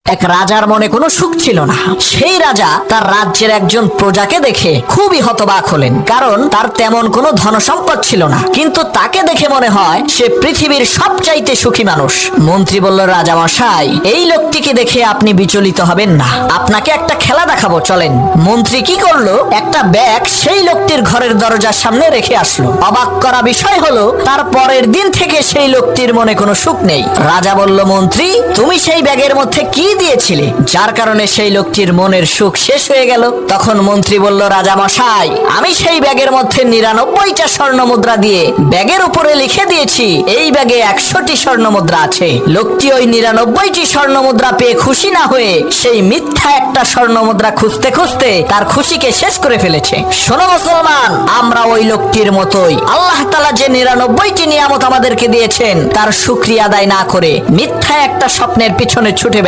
এক রাজার মনে কোনো সুখ ছিল না। সেই রাজা তার রাজ্যের একজন প্রজাকে দেখে খুবই হতবাক হলেন, কারণ তার তেমন কোনো ধনসম্পদ ছিল না, কিন্তু তাকে দেখে মনে হয় সে পৃথিবীর সবচাইতে সুখী মানুষ। মন্ত্রী বলল, রাজা মশাই, এই লোকটিকে দেখে আপনি বিচলিত হবেন না, আপনাকে একটা খেলা দেখাবো, চলেন। মন্ত্রী কি করলো, একটা ব্যাগ সেই লোকটির ঘরের দরজার সামনে রেখে আসলো। অবাক করা বিষয় হলো, তার পরের দিন থেকে সেই লোকটির মনে কোনো সুখ নেই। রাজা বলল, মন্ত্রী, তুমি সেই ব্যাগের মধ্যে কি দিয়েছিলে যার কারণে সেই লোকটির মনের সুখ শেষ হয়ে গেল? তখন মন্ত্রী বলল, রাজা মশাই, আমি সেই ব্যাগের মধ্যে 99টা স্বর্ণ মুদ্রা দিয়ে ব্যাগের উপরে লিখে দিয়েছি এই ব্যাগে 100টি স্বর্ণ মুদ্রা আছে। লোকটি ওই 99টি স্বর্ণ মুদ্রা পেয়ে খুশি না হয়ে সেই মিথ্যা একটা স্বর্ণ মুদ্রা খুঁজতে খুঁজতে তার খুশিকে শেষ করে ফেলেছে। শোনো মুসলমান, আমরা ওই লোকটির মতোই আল্লাহ তাআলা যে 99টি নিয়ামত আমাদেরকে দিয়েছেন তার শুকরিয়া আদায় না করে মিথ্যা একটা স্বপ্নের পিছনে ছুটে